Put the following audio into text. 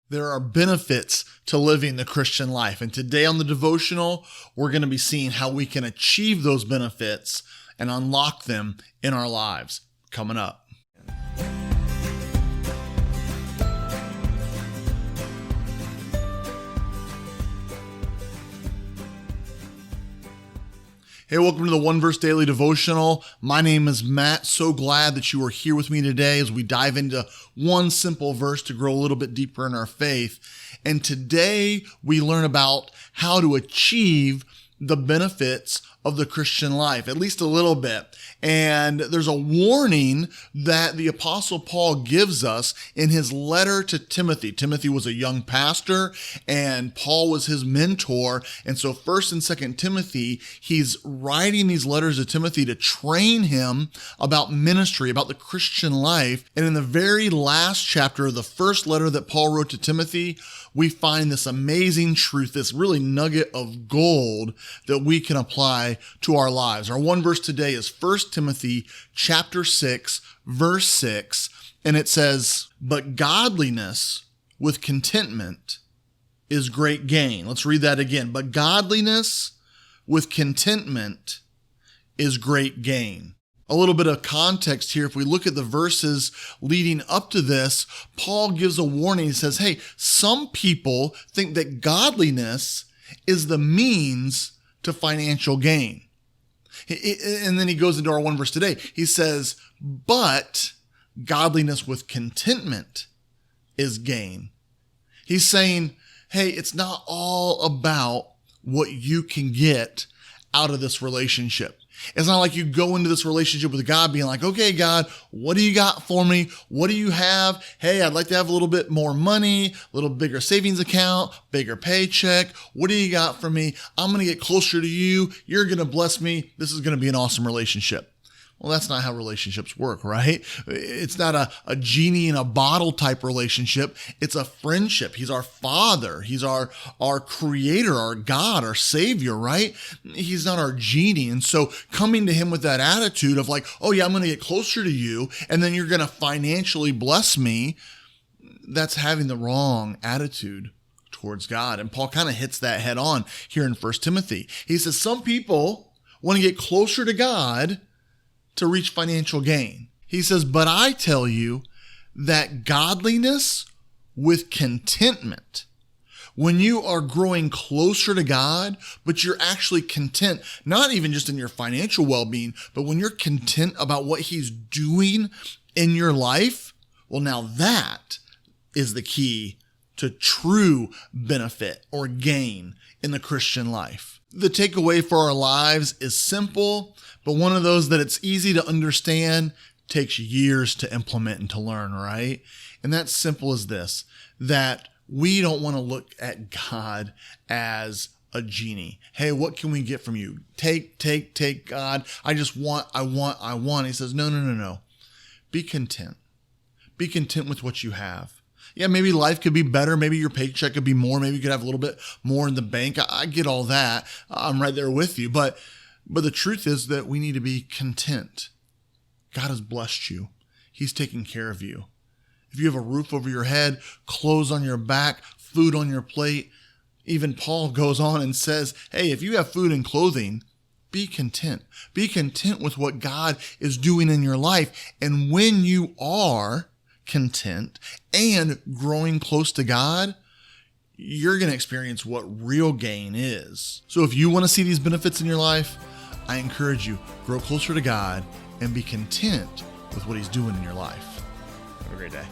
There are benefits to living the Christian life. And today on the devotional, we're going to be seeing how we can achieve those benefits and unlock them in our lives. Coming up. Hey, welcome to the One Verse Daily Devotional. My name is Matt. So glad that you are here with me today as we dive into one simple verse to grow a little bit deeper in our faith. And today we learn about how to achieve the benefits of the Christian life, at least a little bit. And there's a warning that the Apostle Paul gives us in his letter to Timothy. Timothy was a young pastor and Paul was his mentor. And so 1st and 2nd Timothy, he's writing these letters to Timothy to train him about ministry, about the Christian life. And in the very last chapter of the first letter that Paul wrote to Timothy, we find this amazing truth, this really nugget of gold that we can apply to our lives. Our one verse today is 1 Timothy chapter 6, verse 6, and it says, "But godliness with contentment is great gain." Let's read that again. "But godliness with contentment is great gain." A little bit of context here. If we look at the verses leading up to this, Paul gives a warning. He says, hey, some people think that godliness is the means to financial gain. And then he goes into our one verse today. He says, but godliness with contentment is gain. He's saying, hey, it's not all about what you can get out of this relationship. It's not like you go into this relationship with God being like, okay, God, what do you got for me? What do you have? Hey, I'd like to have a little bit more money, a little bigger savings account, bigger paycheck. What do you got for me? I'm going to get closer to you. You're going to bless me. This is going to be an awesome relationship. Well, that's not how relationships work, right? It's not a genie in a bottle type relationship. It's a friendship. He's our Father. He's our creator, our God, our Savior, right? He's not our genie. And so coming to him with that attitude of like, oh yeah, I'm going to get closer to you and then you're going to financially bless me, that's having the wrong attitude towards God. And Paul kind of hits that head on here in 1 Timothy. He says, some people want to get closer to God to reach financial gain. He says, but I tell you that godliness with contentment, when you are growing closer to God, but you're actually content, not even just in your financial well-being, but when you're content about what he's doing in your life, well, now that is the key to true benefit or gain in the Christian life. The takeaway for our lives is simple, but one of those that it's easy to understand, takes years to implement and to learn, right? And that's simple as this, that we don't want to look at God as a genie. Hey, what can we get from you? Take, God. I want. He says, no. Be content. Be content with what you have. Yeah, maybe life could be better. Maybe your paycheck could be more. Maybe you could have a little bit more in the bank. I get all that. I'm right there with you. But the truth is that we need to be content. God has blessed you. He's taking care of you. If you have a roof over your head, clothes on your back, food on your plate, even Paul goes on and says, hey, if you have food and clothing, be content. Be content with what God is doing in your life. And when you are content and growing close to God, you're going to experience what real gain is. So if you want to see these benefits in your life, I encourage you, grow closer to God and be content with what he's doing in your life. Have a great day.